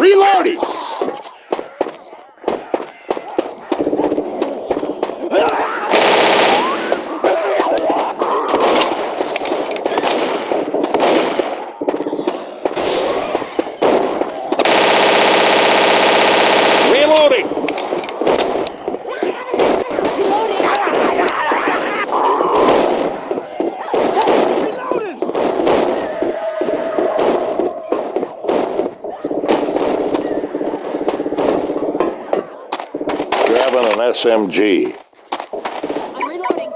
Reloading! Reloading! Grabbing an SMG. I'm reloading.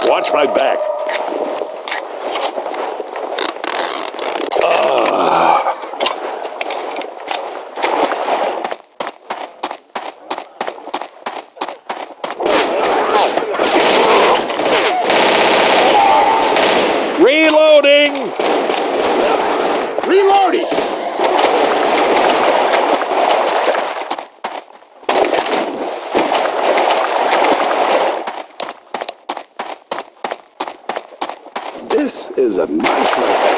Watch my back. Reloading! Reloading! This is a nice one.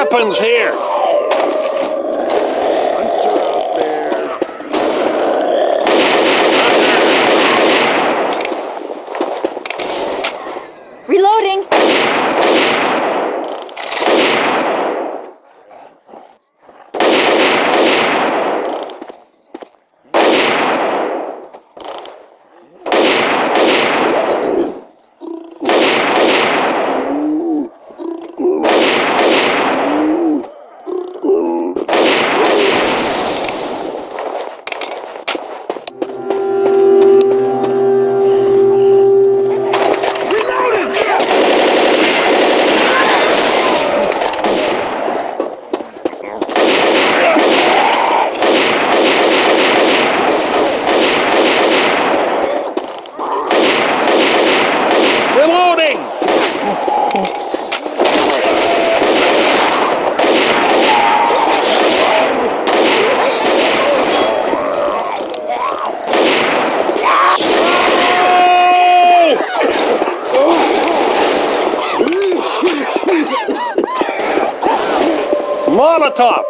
weapons here. Hunter out there. Reloading. Reloading. Molotov.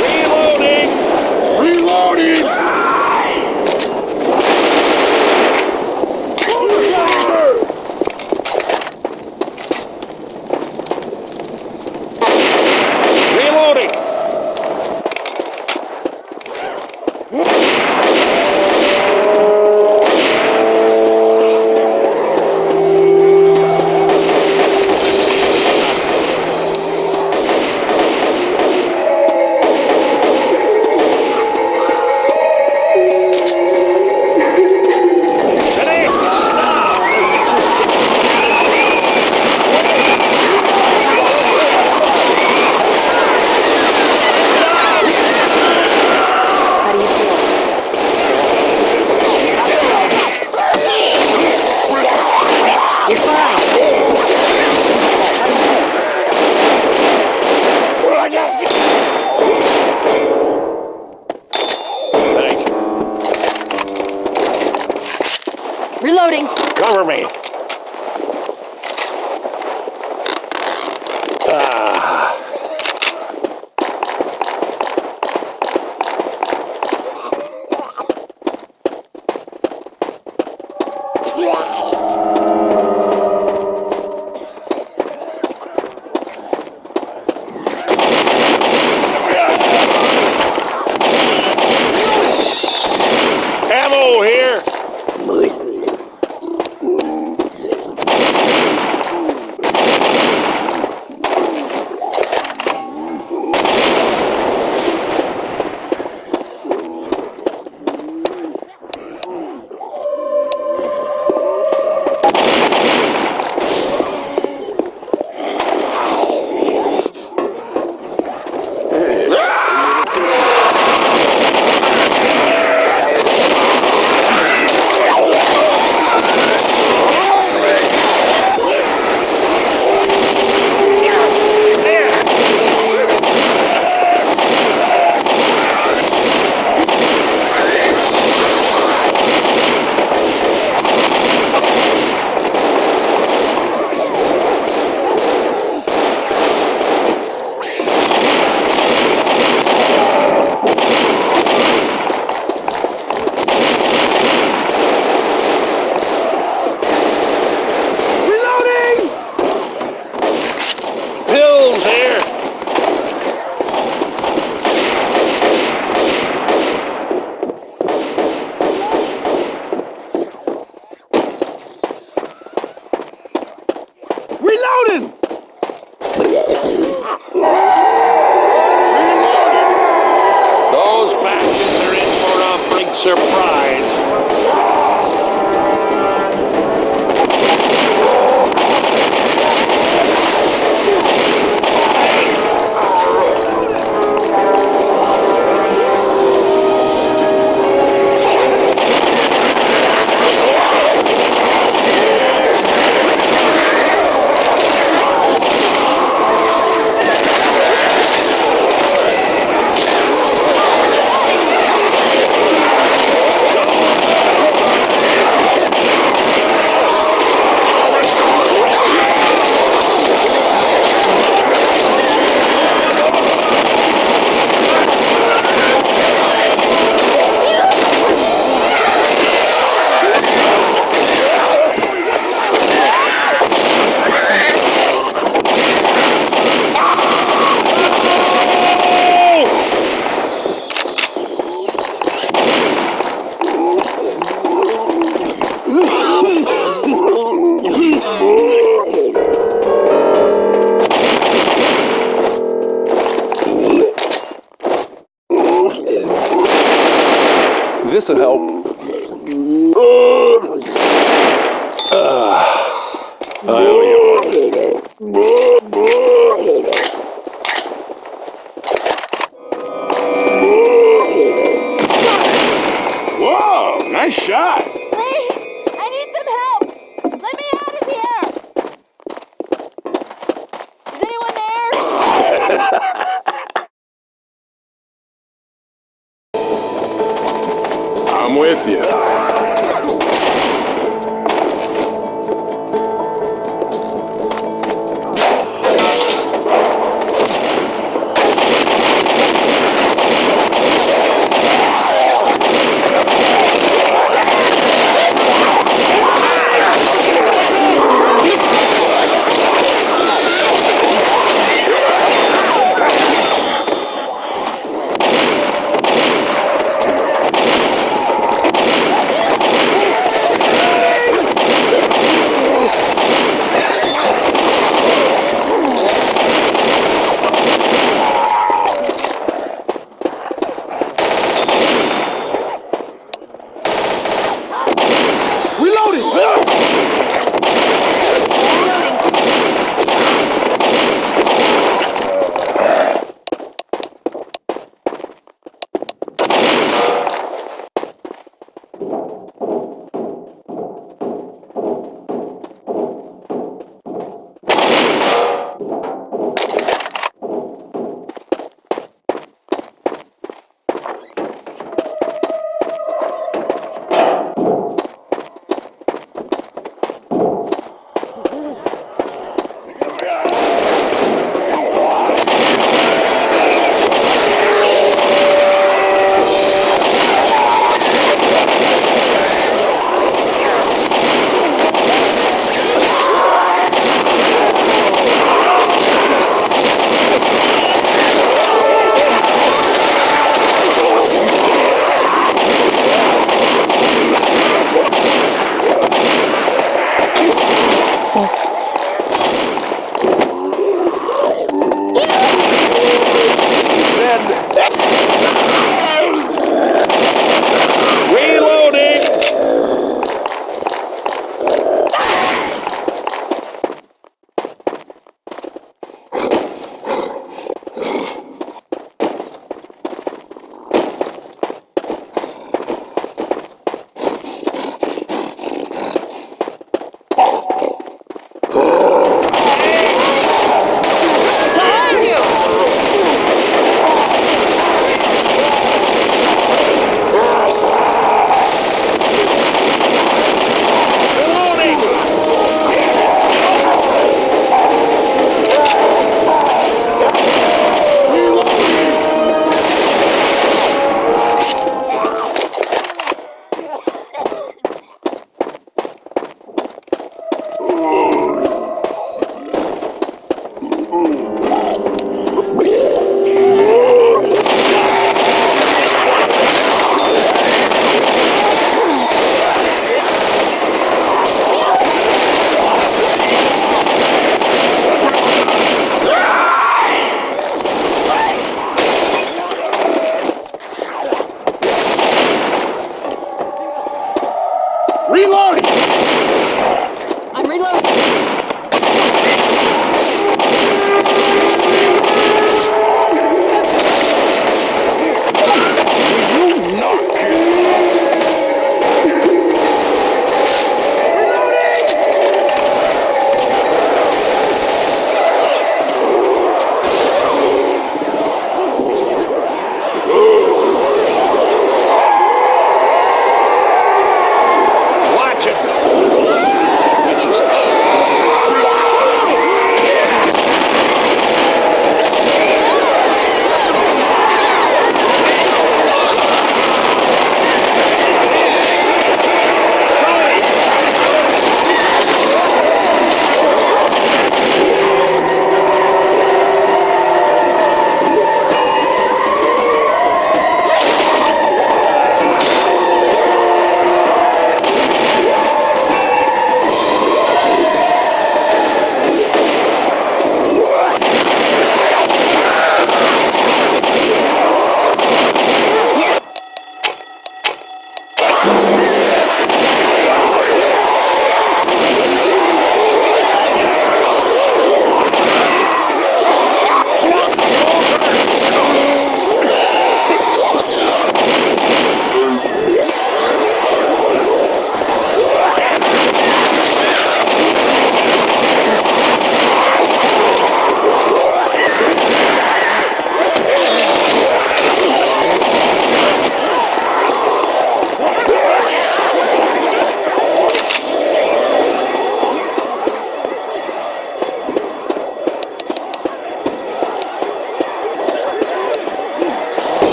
Reloading. Reloading! Reloading. Ready? Stop. How do you feel? You're fine. Thank you. Reloading. Cover me. Ah. Ammo here. Pills here. Reloading! Those bastards are in for a big surprise. This'll help. Whoa, nice shot. Please! I need some help! Let me out of here! Is anyone there? I'm with you. Reloading! I'm reloading.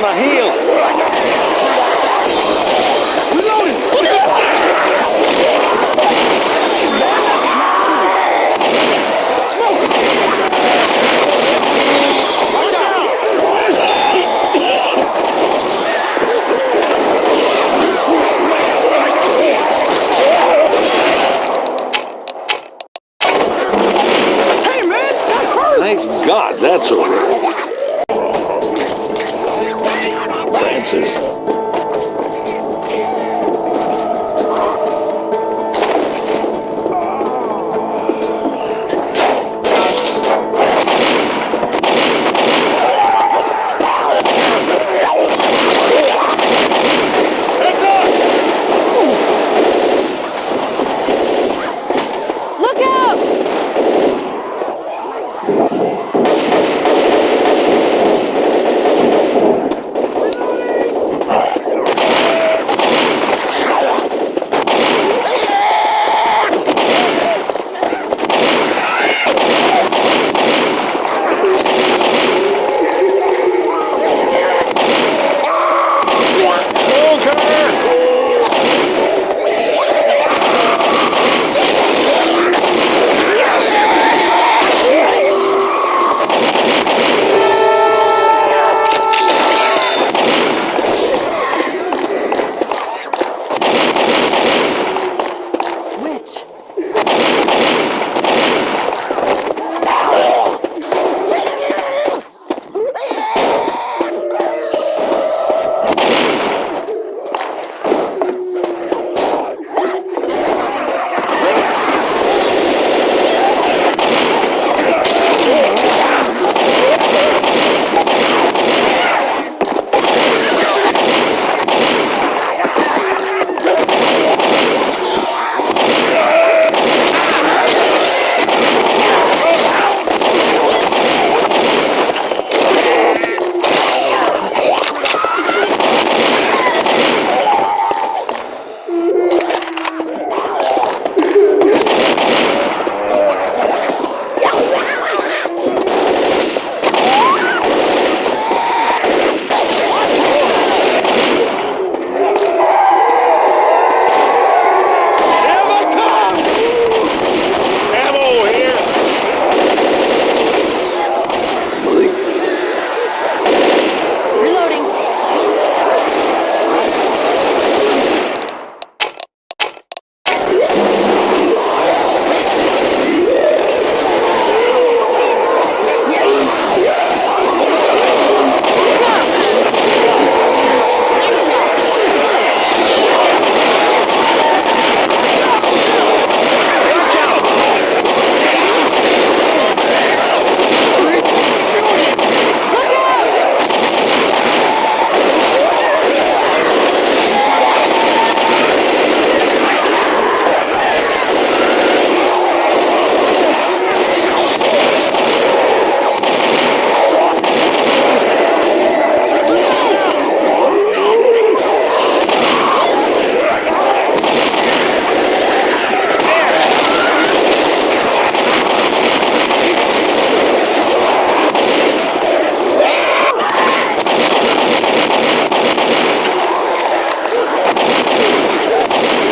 Gonna heal. Hey, man, that hurt! Thank God that's over. Francis. Look out! Which? Reloading. Look out!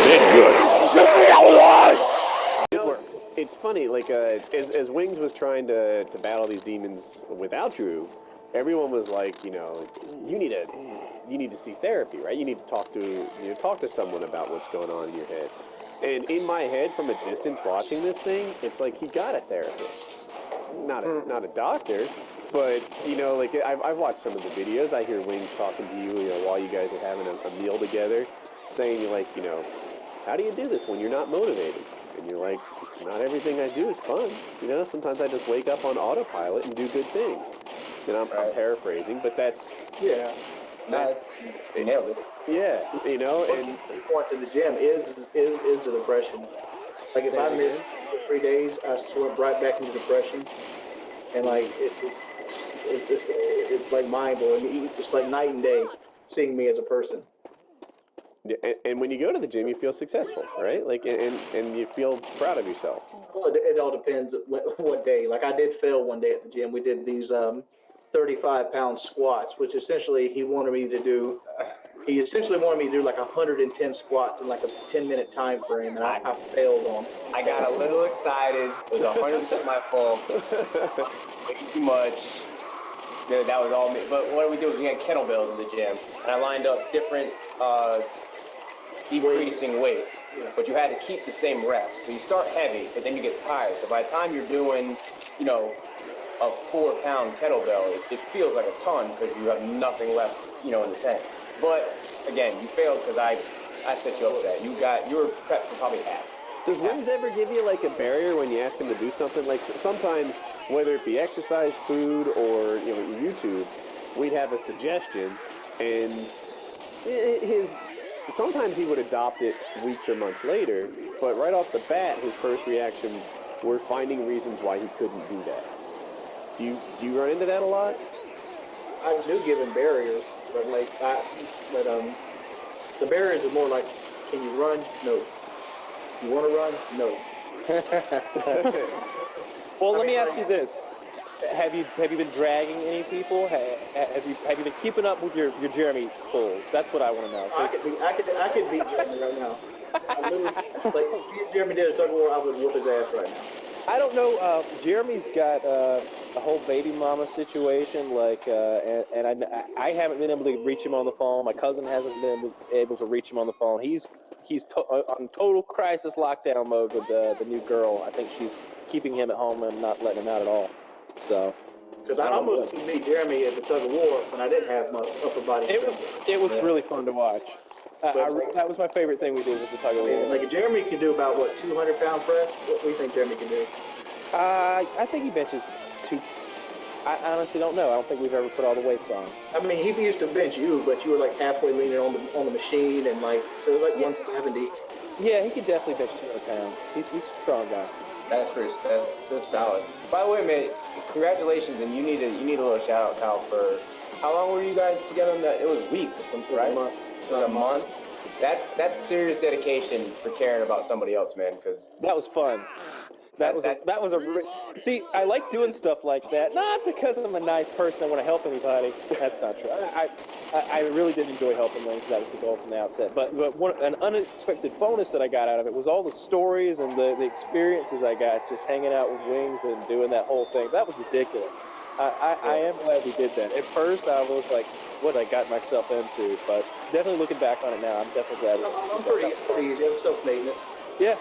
Did good. It's funny, like as Wings was trying to battle these demons without Drew, everyone was like, you need to see therapy, right? You need to talk to someone about what's going on in your head. And in my head, from a distance, watching this thing, it's like he got a therapist, not a doctor, but like I've watched some of the videos. I hear Wings talking to you, while you guys are having a meal together, saying like, how do you do this when you're not motivated? And you're like, not everything I do is fun. Sometimes I just wake up on autopilot and do good things. I'm paraphrasing, but that's Yeah. You nailed it. yeah, and Going to the gym is the depression. Like if I miss 3 days, I slip right back into depression, and like it's like mind blowing. It's like night and day seeing me as a person. yeah, and when you go to the gym, you feel successful, right? Like, and you feel proud of yourself. Well, it all depends what day. Like I did fail one day at the gym. We did these 35-pound squats, which essentially he wanted me to do. He essentially wanted me to do like 110 squats in like a 10-minute time frame, and I failed on. I got a little excited. It was 100% my fault. Way too much. That was all me. But what we did was we had kettlebells in the gym, and I lined up different decreasing weights. Yeah. But you had to keep the same reps. So you start heavy, but then you get tired. So by the time you're doing, a 4-pound kettlebell, it feels like a ton because you have nothing left, in the tank. But again, you failed because I set you up for that. You were prepped for probably half. Does Wings ever give you like a barrier when you ask him to do something? Like sometimes, whether it be exercise, food, or YouTube, we'd have a suggestion, and sometimes he would adopt it weeks or months later. But right off the bat, his first reaction were finding reasons why he couldn't do that. Do you run into that a lot? I do give him barriers, but the barriers are more like, can you run? No. You want to run? No. Well, let me ask you this: Have you been dragging any people? Have you been keeping up with your Jeremy pulls? That's what I want to know. I could beat Jeremy right now. I literally, if Jeremy did a tug of war, I would whoop his ass right now. I don't know. Jeremy's got a whole baby mama situation, and I haven't been able to reach him on the phone. My cousin hasn't been able to reach him on the phone. He's on total crisis lockdown mode with the new girl. I think she's keeping him at home and not letting him out at all. So. Because I almost beat Jeremy at the tug of war when I didn't have my upper body. It was really fun to watch. That was my favorite thing we did with the tug of war. Like Jeremy can do about 200-pound press. What do you think Jeremy can do? I think he benches two. I honestly don't know. I don't think we've ever put all the weights on. I mean, he used to bench you, but you were like halfway leaning on the machine, and so it was like 170. Yeah, he can definitely bench 200 pounds. He's a strong guy. That's solid. By the way, man, congratulations, and you need a little shout out, Kyle, for how long were you guys together? It was weeks, right? It was a month. That's serious dedication for caring about somebody else, man. Because that was fun. See, I like doing stuff like that. Not because I'm a nice person. I want to help anybody. That's not true. I really did enjoy helping Wings. That was the goal from the outset. But an unexpected bonus that I got out of it was all the stories and the experiences I got just hanging out with Wings and doing that whole thing. That was ridiculous. I am glad we did that. At first, I was like, what I got myself into. But definitely looking back on it now, I'm definitely glad. I'm pretty easy. I'm self-maintenance. Yeah.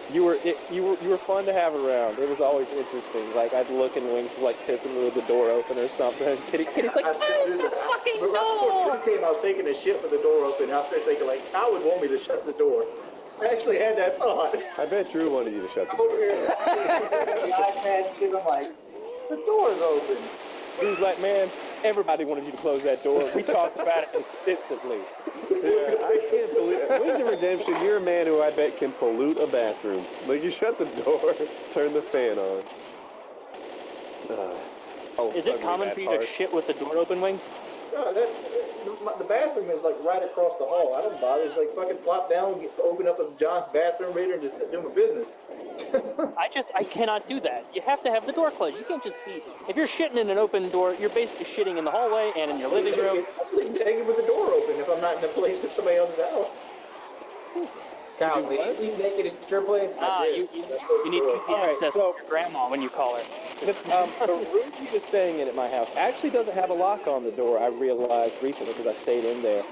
You were fun to have around. It was always interesting. Like I'd look and Wings like pissing with the door open or something. Kitty's like, close the fucking door. Right before Drew came, I was taking a shit with the door open. I was thinking like, I would want me to shut the door. I actually had that thought. I bet Drew wanted you to shut the I'm over door. here, the iPad shit. I'm like, the door's open. Drew's like, man, everybody wanted you to close that door. We talked about it extensively. Yeah, I can't believe it. Wings of Redemption, you're a man who I bet can pollute a bathroom. Like, you shut the door, turn the fan on. Is it common for you to shit with the door open, Wings? No, the bathroom is like right across the hall. I don't bother. It's like fucking plop down, open up a John's bathroom reader, and just do my business. I cannot do that. You have to have the door closed. You can't just be. If you're shitting in an open door, you're basically shitting in the hallway and in your living room. I'm sleeping with the door open if I'm not in a place that's somebody else's house. Kyle, do you sleep naked at your place? You need to keep access to your grandma when you call her. The room he was staying in at my house actually doesn't have a lock on the door. I realized recently because I stayed in there,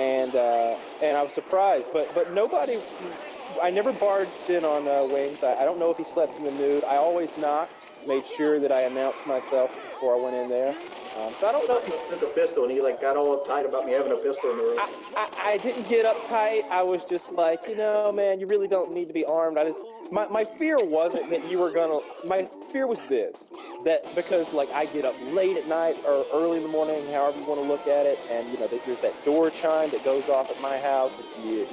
and I was surprised. But nobody. I never barged in on Wings. I don't know if he slept in the nude. I always knocked, made sure that I announced myself before I went in there. So I don't know if he took a pistol and he got all uptight about me having a pistol in the room. I didn't get uptight. I was just like, man, you really don't need to be armed. My fear wasn't that you were gonna. My fear was this, that because like I get up late at night or early in the morning, however you want to look at it, and there's that door chime that goes off at my house if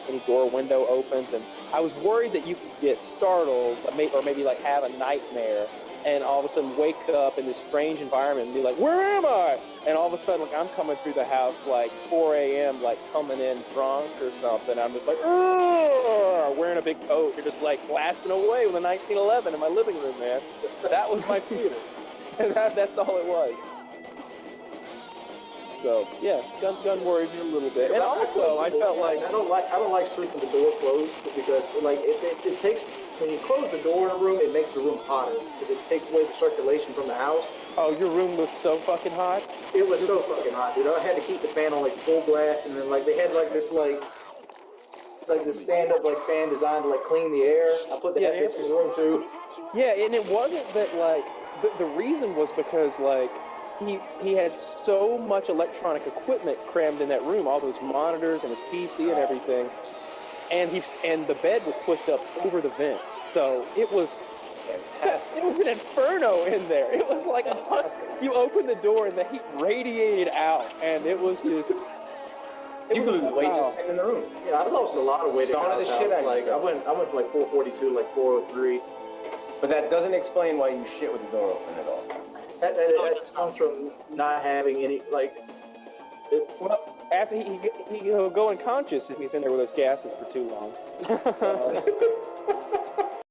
any door or window opens, and I was worried that you could get startled or maybe like have a nightmare. And all of a sudden wake up in this strange environment and be like, where am I? And all of a sudden, like, I'm coming through the house like 4 a.m., like coming in drunk or something. I'm just like, wearing a big coat. You're just like blasting away with a 1911 in my living room, man. That was my fear. And that's all it was. So yeah, gun worried me a little bit. And also, I felt like I don't like sleeping with the door closed because like it takes when you close the door in a room, it makes the room hotter because it takes away the circulation from the house. oh, your room was so fucking hot. It was so fucking hot, dude. I had to keep the fan on like full blast, and then like they had like this stand-up like fan designed to like clean the air. I put the Yeah, headphones in the room too. Yeah, and it wasn't that like the reason was because like he had so much electronic equipment crammed in that room, all those monitors and his PC and everything, and the bed was pushed up over the vent, so it was fantastic. It was an inferno in there. It was like you opened the door and the heat radiated out, and it was just. You could lose weight just sitting in the room. Yeah, I lost a lot of weight. Sauna the shit out of like yourself. I went from like 442 like 403. But that doesn't explain why you shit with the door open at all. That just comes from not having any like. Well, after he'll go unconscious if he's in there with those gases for too long.